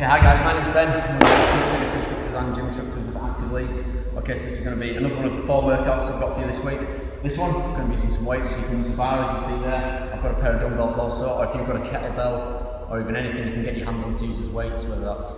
Okay, hi guys, my name's Ben. I'm one of the fitness instructors and gym instructors with Active Leeds. Okay, so this is going to be another one of the 4 workouts I've got for you this week. This one, I'm going to be using some weights, so you can use a bar as you see there. I've got a pair of dumbbells also, or if you've got a kettlebell, or even anything you can get your hands on to use as weights, whether that's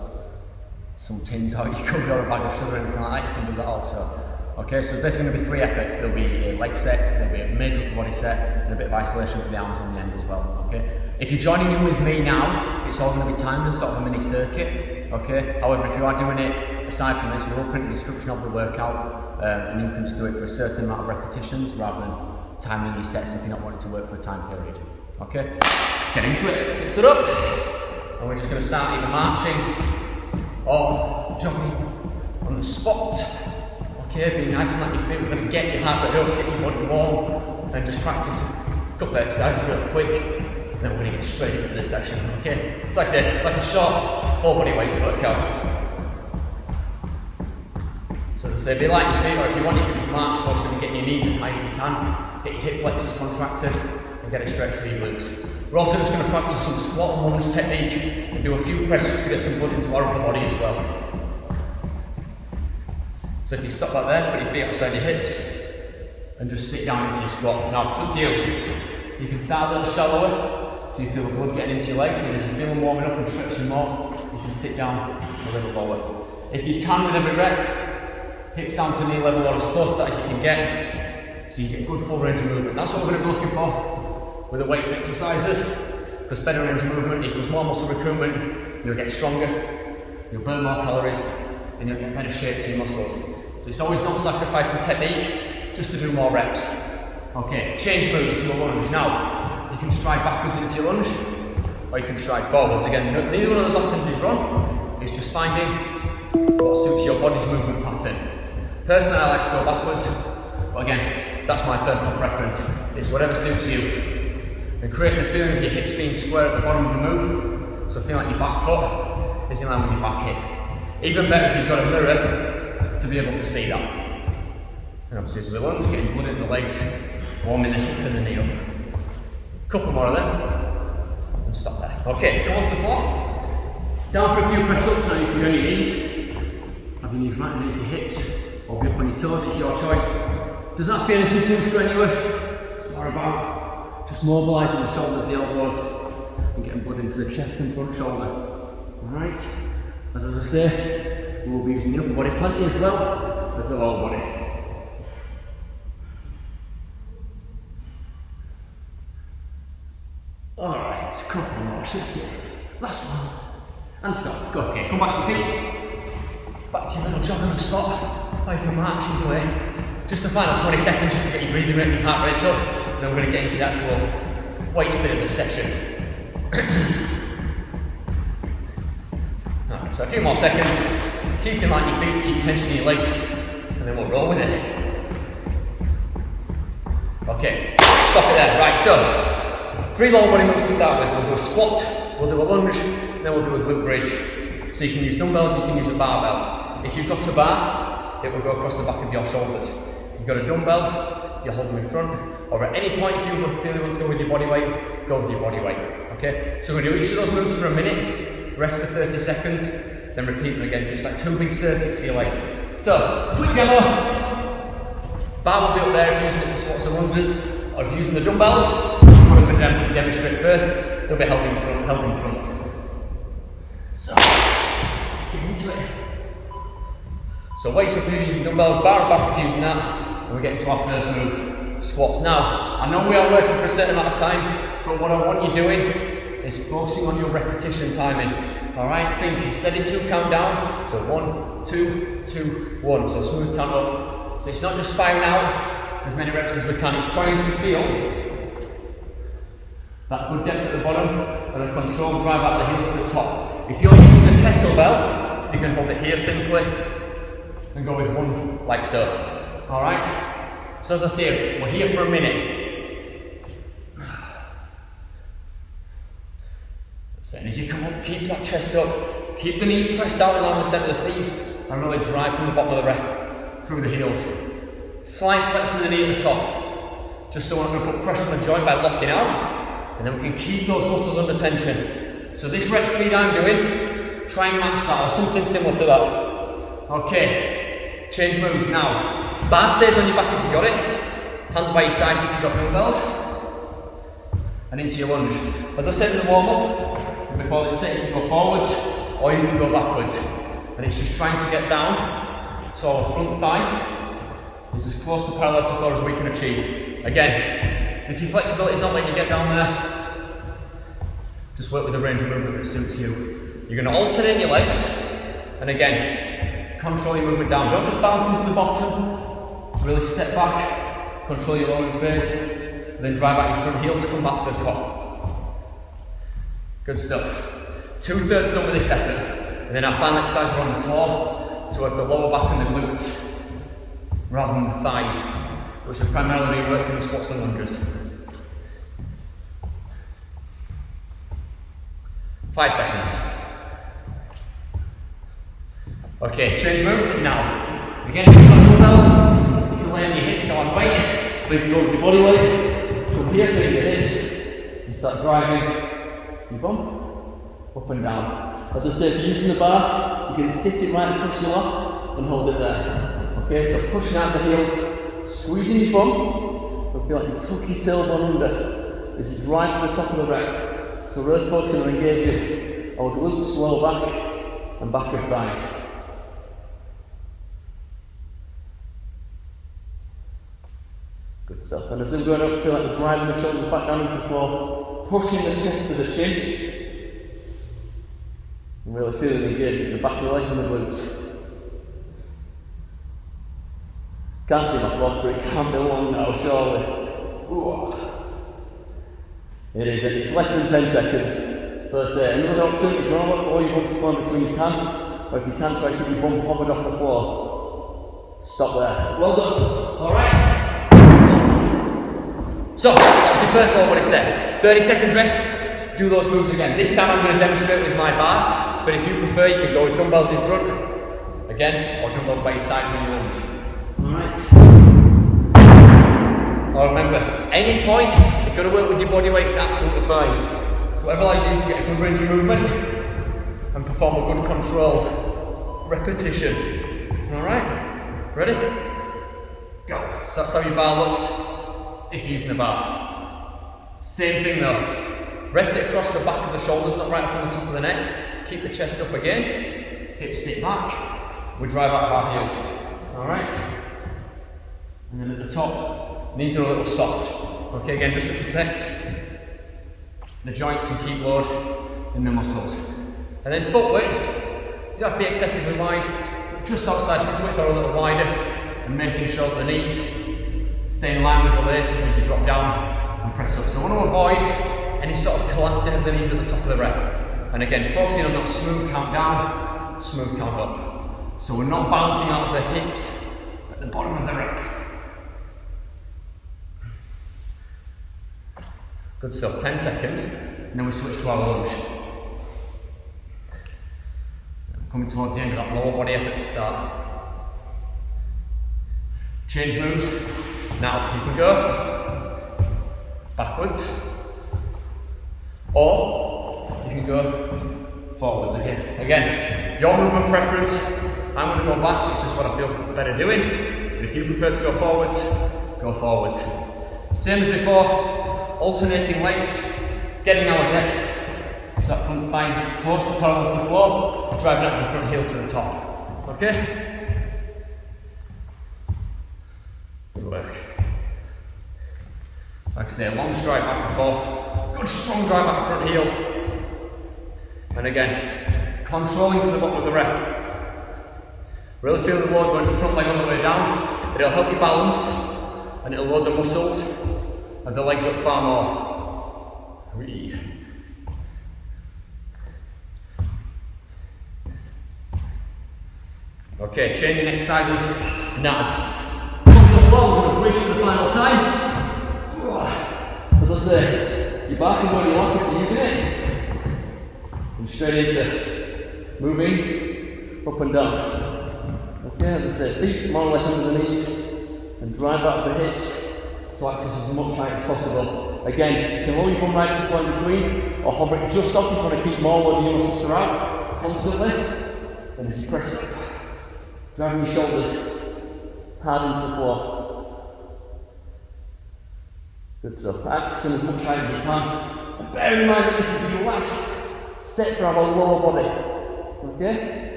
some tins out you could, or a bag of sugar or anything like that, you can do that also. Okay, so there's going to be 3 efforts. There'll be a leg set, there'll be a major upper body set, and a bit of isolation for the arms on the end as well. Okay, if you're joining in with me now, it's all going to be timed as sort of a mini circuit. Okay, however, if you are doing it aside from this, we'll put in the description of the workout, and you can just do it for a certain amount of repetitions rather than timing your sets if you're not wanting to work for a time period. Okay, let's get into it. Let's get stood up, and we're just going to start either marching or jogging on the spot. Okay, be nice and like your feet. We're going to get your heart rate up, get your body warm, and just practice a couple of exercises real quick. Then we're going to get straight into this section. Okay, it's like I said, like a short whole body weights workout. So as I say, be light your feet, or if you want, you can just march focusing on getting your knees as high as you can to get your hip flexors contracted and get a stretch for your glutes. We're also just going to practice some squat and lunge technique and do a few press-ups to get some blood into our upper body as well. So if you stop like there, put your feet outside your hips and just sit down into your squat. Now, it's up to you. You can start a little shallower so you feel the blood getting into your legs, and as you feel them warming up and stretching more, you can sit down a little lower. If you can, with every rep, hips down to knee level or as close to that as you can get, so you get good full range of movement. That's what we're going to be looking for with the weights exercises, because better range of movement equals more muscle recruitment, you'll get stronger, you'll burn more calories, and you'll get better shape to your muscles. So it's always not sacrificing technique, just to do more reps. Okay, change moves to a lunge. Now, you can stride backwards into your lunge, or you can stride forwards. Again, neither one of those options is wrong, it's just finding what suits your body's movement pattern. Personally, I like to go backwards, but again, that's my personal preference. It's whatever suits you. And create the feeling of your hips being square at the bottom of the move, so feel like your back foot is in line with your back hip. Even better if you've got a mirror to be able to see that. And obviously as we lunge, getting blood in the legs, warming the hip and the knee up. Couple more of them, and stop there. Okay, come onto the floor. Down for a few press ups. Now you can be on your knees. Have your knees right underneath your hips, or be up on your toes, it's your choice. Doesn't have to be anything too strenuous. It's more about just mobilising the shoulders, the elbows, and getting blood into the chest and front shoulder. Alright, as I say, we'll be using the upper body plenty as well as the lower body. Alright, couple more, last one, and stop. Go, okay, come back to your feet, back to your little jog on the spot, or you can march either way. Just the final 20 seconds just to get your breathing rate and your heart rate up, and then we're going to get into the actual weights bit of the session. Alright, so a few more seconds, keep in line your feet to keep tension in your legs, and then we'll roll with it. Okay, stop it there, right, so 3 lower body moves to start with. We'll do a squat, we'll do a lunge, then we'll do a glute bridge. So you can use dumbbells, you can use a barbell. If you've got a bar, it will go across the back of your shoulders. If you've got a dumbbell, you'll hold them in front, or at any point if you feel you want to go with your body weight, go with your body weight. Okay, so we're going to do each of those moves for a minute, rest for 30 seconds, then repeat them again. So it's like 2 big circuits for your legs. So, quick demo. Bar will be up there if you're using it for squats and lunges, or if you're using the dumbbells, I'm going to demonstrate first, they'll be held in front. So, let's get into it. So weights up if you're using dumbbells, bar and back if you're using that, and we get into our first move, squats. Now, I know we are working for a certain amount of time, but what I want you doing is focusing on your repetition timing. Alright, think steady 2 count down, so 1, 2, 2, 1, so smooth count up. So it's not just firing out as many reps as we can, it's trying to feel that good depth at the bottom and a controlled drive out the heels to the top. If you're using a kettlebell, you can hold it here simply and go with one like so. Alright? So as I say, we're here for a minute. So as you come up, keep that chest up, keep the knees pressed out in line with the centre of the feet, and really drive from the bottom of the rep through the heels. Slight flex in the knee at the top, just so we're not going to put pressure on the joint by locking out. And then we can keep those muscles under tension. So this rep speed I'm doing, try and match that or something similar to that. Okay, change moves now. Bar stays on your back if you got it. Hands by your sides if you've got dumbbells. And into your lunge. As I said in the warm up, before this set, you can go forwards or you can go backwards. And it's just trying to get down, so our front thigh is as close to parallel to the floor as we can achieve. Again, if your flexibility is not letting you get down there, just work with a range of movement that suits you. You're going to alternate your legs, and again, control your movement down. Don't just bounce into the bottom, really step back, control your lowering phase, and then drive out your front heel to come back to the top. Good stuff. 2/3 done with this effort. And then our final exercise, we're on the floor to work the lower back and the glutes rather than the thighs, which are primarily being worked in the squats and lunges. 5 seconds. Okay, change moves now. Again, if you've got a dumbbell, you can lay on your hips to on weight, but you can go with your body weight, come here, feel your hips, and start driving your bum up and down. As I say, if you're using the bar, you can sit it right across your lap and hold it there. Okay, so pushing out the heels, squeezing your bum, but feel like you tuck your tailbone under as you drive to the top of the rep. So really focusing on engaging our glutes, lower back and back of thighs. Good stuff. And as we're going up, feel like we're driving the shoulders back down into the floor, pushing the chest to the chin. And really feeling the engagement in the back of the legs and the glutes. Can't see my vlog, but it can't be long now, surely. Ooh. It is, it's less than 10 seconds. So I say, another option, if you want to look all your bumps to floor in between, you can. Or if you can, try to keep your bum hovered off the floor. Stop there. Well done. Alright. So, that's your first lower body set. 30 seconds rest, do those moves again. This time I'm going to demonstrate with my bar, but if you prefer, you can go with dumbbells in front, again, or dumbbells by your side when you lunge. Alright. Now remember, any point, if you want to work with your body weight, it's absolutely fine. So whatever allows you to get a good range of movement and perform a good controlled repetition. Alright? Ready? Go. So that's how your bar looks if you're using a bar. Same thing though. Rest it across the back of the shoulders, not right up on the top of the neck. Keep the chest up again. Hips sit back. We drive out of our heels. Alright? And then at the top, knees are a little soft. Okay, again, just to protect the joints and keep load in the muscles. And then foot width, you don't have to be excessively wide, but just outside hip width or a little wider, and making sure that the knees stay in line with the laces as you drop down and press up. So I want to avoid any sort of collapsing of the knees at the top of the rep. And again, focusing on that smooth count down, smooth count up. So we're not bouncing out of the hips at the bottom of the rep. Good stuff, 10 seconds, and then we switch to our lunge. Coming towards the end of that lower body effort to start. Change moves. Now, you can go backwards, or you can go forwards again. Again, your movement preference. I'm going to go back, it's just what I feel better doing. But if you prefer to go forwards, go forwards. Same as before, alternating legs, getting our depth. So that front thigh is close to parallel to the floor, driving up the front heel to the top. Okay? Good work. So like I say, a long stride back and forth, good strong drive at the front heel. And again, controlling to the bottom of the rep. Really feel the load going to the front leg on the way down. It'll help you balance and it'll load the muscles of the legs up far more. 3. Okay, changing exercises now. Once the floor, we're going to bridge for the final time. As I say, your bar can go in your lap if you're using it. And straight into moving up and down. Okay, as I say, feet more or less under the knees and drive out the hips to access as much height as possible. Again, you can lower your bum right to the floor in between or hover it just off if you want to keep more load in your muscles throughout. constantly. And as you press up, driving your shoulders hard into the floor. Good stuff. Accessing as much height as you can. And bear in mind that this is your last set for our lower body. Okay?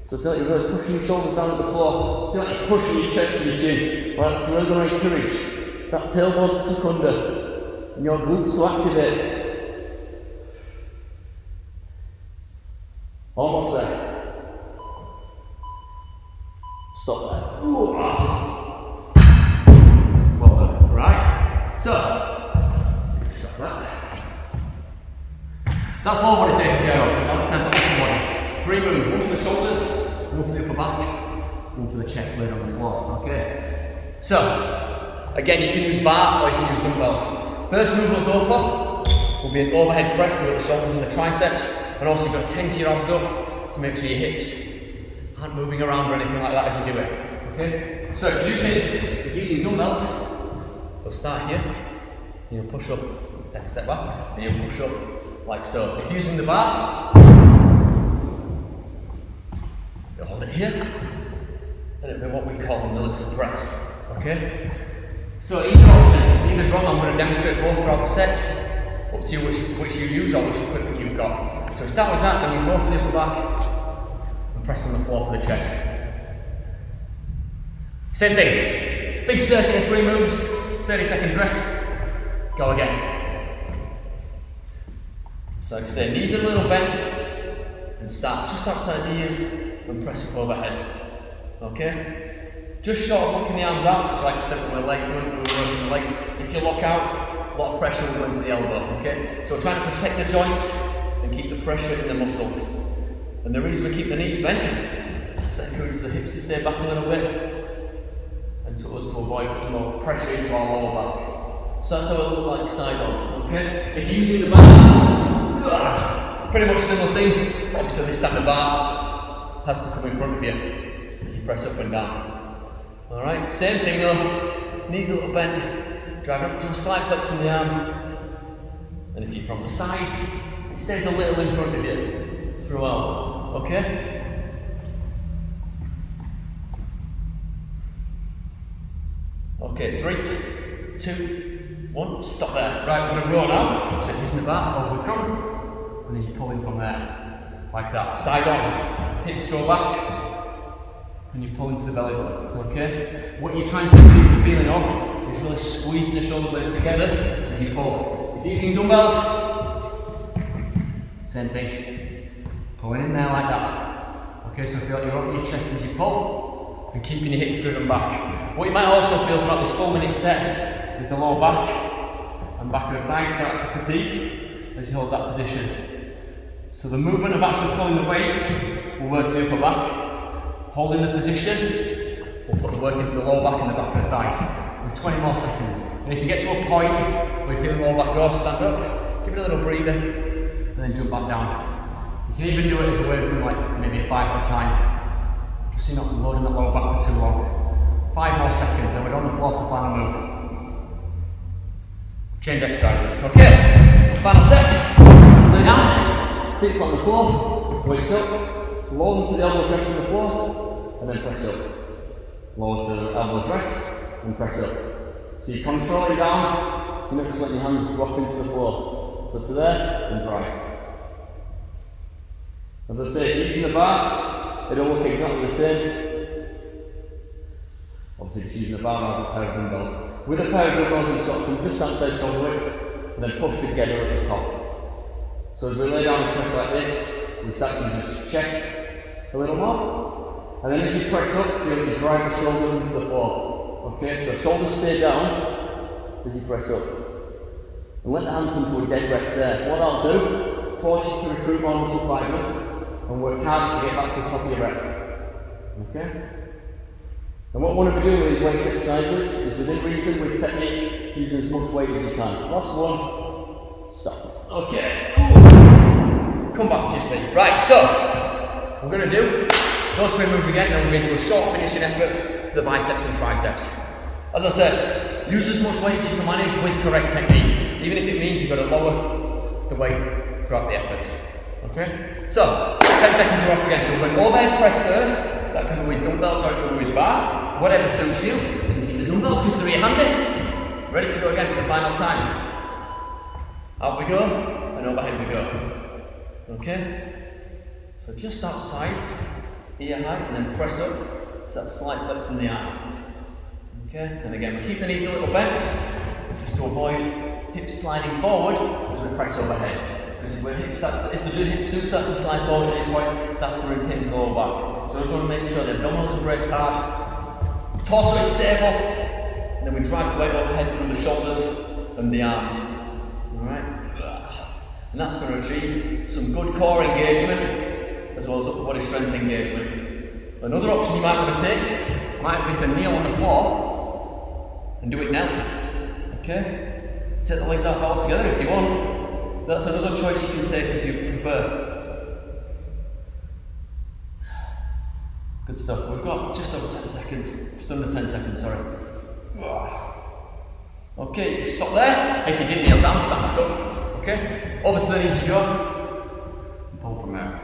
So feel like you're really pushing your shoulders down at the floor. Feel like you're pushing your chest and your chin. Right, that's really going to encourage that tailbone to tuck under and your glutes to activate. Almost there. Stop there. Ooh. Well done. Right. So, stop that. That's lower body taken care of. Now it's time for upper body. 3 moves. One for the shoulders, one for the upper back, one for the chest laid on the floor. Okay. So, again, you can use bar or you can use dumbbells. First move we'll go for will be an overhead press with the shoulders and the triceps, and also you've got to tense your arms up to make sure your hips aren't moving around or anything like that as you do it. Okay? So if you're using dumbbells, you'll start here, and you'll push up, take a step back, and you'll push up like so. If you're using the bar, you'll hold it here, and it'll be what we call a military press. Okay? So either option, either's wrong. I'm going to demonstrate both throughout the sets, up to you which you use or which equipment you've got. So start with that, then we go for the upper back and press on the floor for the chest. Same thing, big circuit of 3 moves, 30 seconds rest, go again. So like I say, knees are a little bent and start just outside the ears and press up overhead. Okay? Just short of locking the arms out, because like I said when we were working the legs, if you lock out, a lot of pressure will go into the elbow, okay? So we're trying to protect the joints and keep the pressure in the muscles. And the reason we keep the knees bent is to encourage the hips to stay back a little bit and to us to avoid putting more pressure into our lower back. So that's how it looks like side on, okay? If you're using the bar, pretty much similar thing, but obviously this time the bar has to come in front of you as you press up and down. Alright, same thing though, knees a little bent, driving up to a slight flex in the arm, and if you're from the side, it stays a little in front of you throughout, okay? Okay, 3, 2, 1, stop there. Right, we're going to roll now, so if you're using the bar, over the crumb, and then you pull in from there, like that. Side on, hips go back, and you pull into the belly button, okay? What you're trying to achieve the feeling of is really squeezing the shoulder blades together as you pull. If you're using dumbbells, same thing. Pulling in there like that. Okay, so feel like you're opening your chest as you pull and keeping your hips driven back. What you might also feel throughout this 4-minute set is the lower back and back of the thighs start to fatigue as you hold that position. So the movement of actually pulling the weights will work the upper back. Holding the position, we'll put the work into the lower back and the back of the thighs with 20 more seconds. And if you get to a point where you feel the lower back go, stand up, give it a little breather, and then jump back down. You can even do it as a way of doing like maybe 5 at a time, just so you're not loading that lower back for too long. 5 more seconds, and we're on the floor for the final move. Change exercises. Okay, final set. Lay down, feet on the floor, weights up, lower to the elbows rest on the floor, and then press up. Lower to the elbows rest, and press up. So you control it down, you're not just letting your hands drop into the floor. So to there, and drive. As I say, if you're using the bar, it'll look exactly the same. Obviously just using the bar rather than a pair of dumbbells. With a pair of dumbbells, you sort of come just outside shoulder width, and then push together at the top. So as we lay down and press like this, we start to just chest a little more, and then as you press up, you'll drive the shoulders into the floor. Okay, so shoulders stay down as you press up. And let the hands come to a dead rest there. What I'll do, force you to recruit more muscle fibers and work hard to get back to the top of your rep. Okay? And what we want to be doing with these weight exercises is within reason, with technique, using as much weight as you can. Last one, stop. Okay. Ooh. Come back to your feet. Right, so we're going to do those 3 moves again, then we're going to do a short finishing effort for the biceps and triceps. As I said, use as much weight as you can manage with correct technique, even if it means you've got to lower the weight throughout the efforts. Okay? So, 10 seconds are off again. So we're going overhead press first. That can be with dumbbells or it can be with bar. Whatever suits you. So you need the dumbbells because they're handy. Ready to go again for the final time. Out we go, and overhead we go. Okay? So just outside, ear height, and then press up to that slight flex in the arm. Okay? And again, we keep the knees a little bent, just to avoid hips sliding forward as we press overhead. Because if the hips do start to slide forward at any point, that's going to impinge the lower back. So I just want to make sure the abdominals are braced hard, torso is stable, and then we drive the weight overhead through the shoulders and the arms. Alright? And that's going to achieve some good core engagement as well as upper body strength engagement. Another option you might want to take might be to kneel on the floor and do it now. Okay? Take the legs out altogether if you want. That's another choice you can take if you prefer. Good stuff. We've got just over 10 seconds. Just under 10 seconds, sorry. Okay, stop there. If you did kneel down, stand back up. Okay? Over to the knees you go. And pull from there.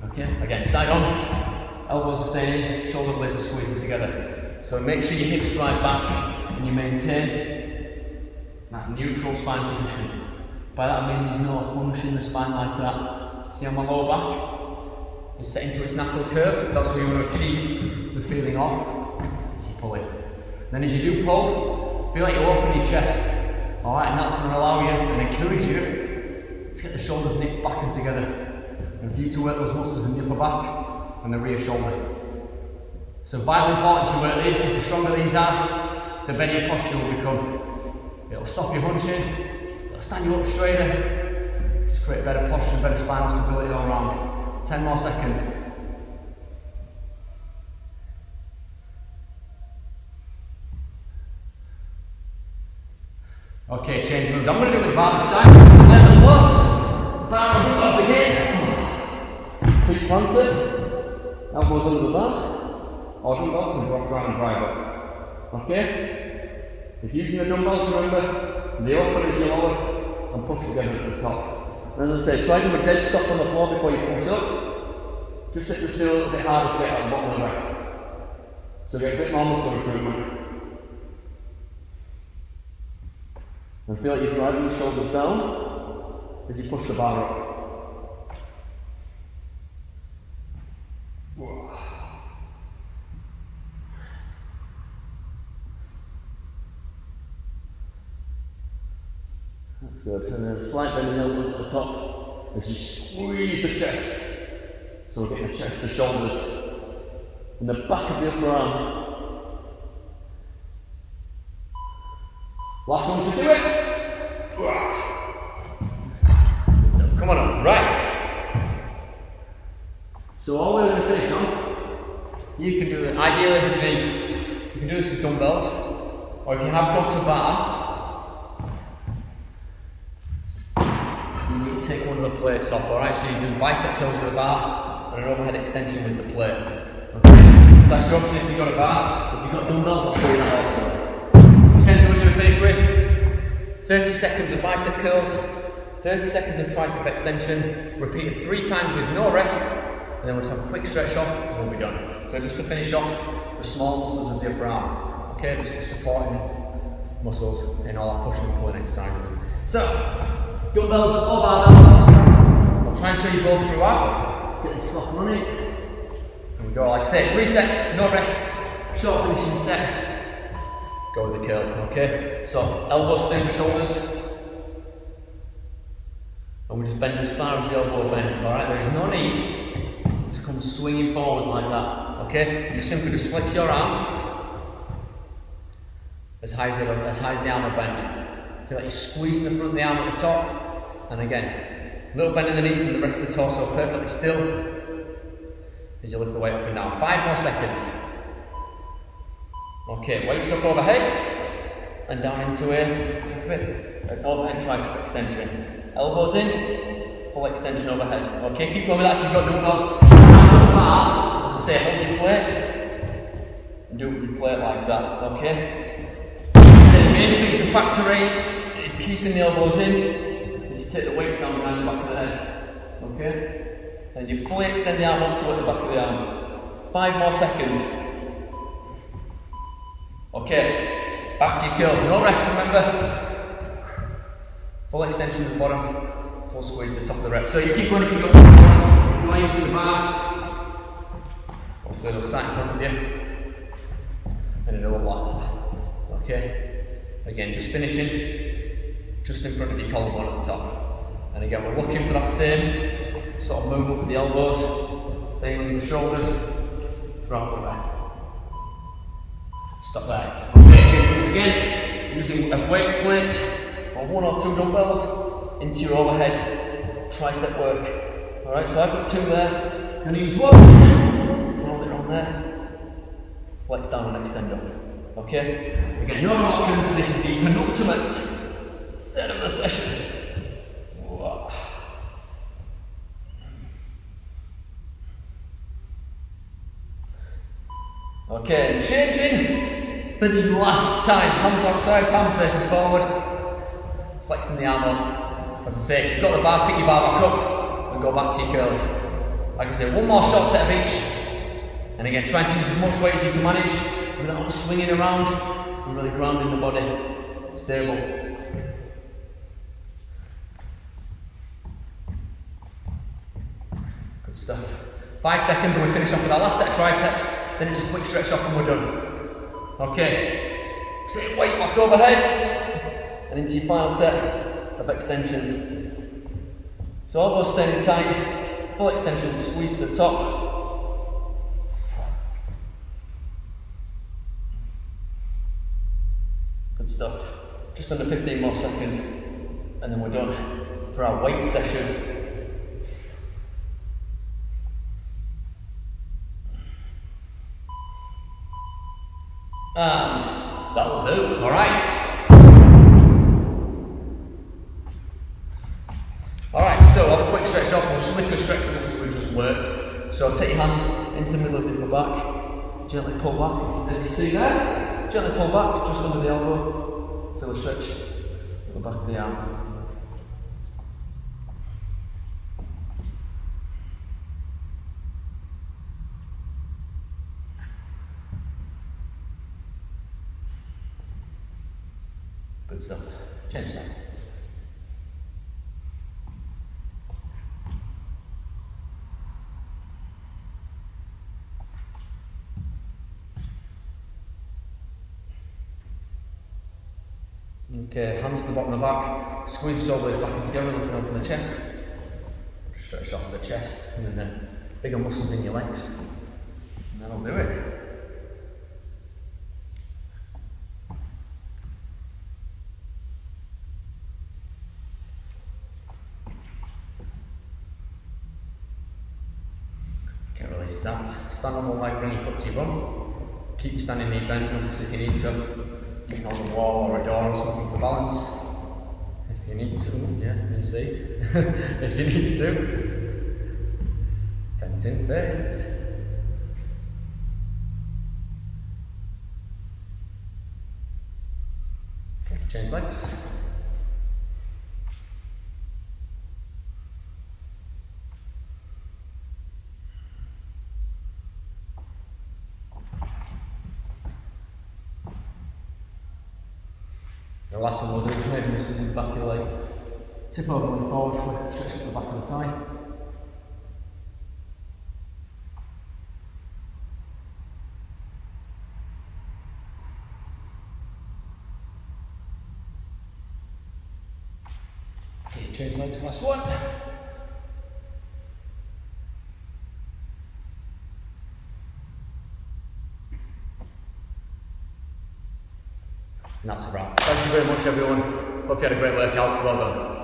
Okay? Again, side on. Elbows staying, shoulder blades are squeezing together. So make sure your hips drive back and you maintain that neutral spine position. By that I mean there's no hunch in the spine like that. See how my lower back is set into its natural curve? That's where you want to achieve the feeling of as you pull it. Then as you do pull, feel like you open your chest. Alright, and that's going to allow you and encourage you to get the shoulders nipped back and together. And for you to work those muscles in the upper back and the rear shoulder. So vital importance you work these because the stronger these are, the better your posture will become. It'll stop you hunching, it'll stand you up straighter, just create better posture, better spinal stability all around. 10 more seconds. Okay, change moves. I'm going to do it with the bar this time. Lay on the floor. Bar on the once again. Feet planted. Elbows under the bar. Or dumbbells and drop around and drive up. Okay? If you're using the dumbbells, remember, the upper is your lower and push together at the top. And as I say, try to do a dead stop on the floor before you push up. Just let this feel a little bit harder to get at the bottom of the rack. So get a bit more muscle recruitment. And feel like you're driving the shoulders down as you push the bar up. Whoa. That's good. And then slight bend in the elbows at the top as you squeeze the chest. So we're getting the chest, the shoulders, and the back of the upper arm. Last one should do it. Good stuff. Come on up. Right. So all we're going to finish on, you can do it. Ideally, you can do this with dumbbells, or if you have got a bar, you need to take one of the plates off. Alright, so you do bicep curls with a bar and an overhead extension with the plate. Okay. So that's your option if you've got a bar. If you've got dumbbells, I'll show you that also. Essentially we're going to finish with 30 seconds of bicep curls, 30 seconds of tricep extension, repeated 3 times with no rest, and then we'll just have a quick stretch off and we'll be done. So just to finish off, the small muscles of the upper arm, okay, just the supporting muscles in all our pushing and pulling exercises. So, dumbbells or barbell, I'll try and show you both throughout. Let's get this clock running. Here we go, like I say, 3 sets, no rest, short finishing set. Go with the curl, okay? So, elbows stay in the shoulders. And we just bend as far as the elbow bend, alright? There is no need to come swinging forward like that, okay? You simply just flex your arm as high as the arm will bend. Feel like you're squeezing the front of the arm at the top. And again, a little bend in the knees and the rest of the torso perfectly still as you lift the weight up and down. 5 more seconds. Okay, weights up overhead and down into an overhead tricep extension. Elbows in, full extension overhead. Okay, keep going with that if you've got dumbbells. Bar, as I say, hold your plate and do it with your plate like that. Okay? So the main thing to factor in is keeping the elbows in as you take the weights down behind the back of the head. Okay? And you fully extend the arm up to the back of the arm. 5 more seconds. Okay, back to your curls. No rest, remember? Full extension to the bottom, full squeeze to the top of the rep. So you keep going if you've got if you want to use the bar, also it'll start in front of you. And it'll look like that. Okay? Again, just finishing, just in front of your collarbone at the top. And again, we're looking for that same sort of movement with the elbows, staying on the shoulders throughout the rep. Stop there. Okay, change again, using a weight plate or 1 or 2 dumbbells into your overhead tricep work. Alright, so I've got 2 there. I'm going to use 1. Hold it on there. Flex down and extend up. Okay? Again, no other options. This is the penultimate set of the session. Whoa. Okay, changing for the last time. Hands outside, palms facing forward. Flexing the arm up. As I say, if you've got the bar, pick your bar back up and go back to your curls. Like I say, 1 more short set of each. And again, trying to use as much weight as you can manage without swinging around and really grounding the body. Stable. Good stuff. 5 seconds and we finish off with our last set of triceps. Then it's a quick stretch off and we're done. Okay. Sit weight back overhead and into your final set of extensions. So elbows staying tight, full extension, squeeze to the top. Good stuff. Just under 15 more seconds and then we're done for our weight session. And that'll do, alright. Alright, so I'll have a quick stretch off. We'll literally stretch the muscles we've just worked. So take your hand into the middle of the upper back, gently pull back, as you see there. Gently pull back, just under the elbow. Feel a stretch at the back of the arm. Good stuff. Change that. Okay, hands to the bottom of the back. Squeeze the shoulders back in together, lifting open the chest. Stretch off the chest, and then bigger muscles in your legs. And that'll do it. Release that. Stand on one leg, bring your foot to your bum. Keep your standing knee bent, obviously if you need to. You can hold a wall or a door or something for balance. If you need to, yeah, you see. If you need to. Tempting fate. Okay, change legs. The last one we'll do is maybe muscles in the back of the leg. Tip over and forward, stretch up the back of the thigh. Okay, change legs, last one. And that's a wrap. Thank you very much everyone. Hope you had a great workout. Well done.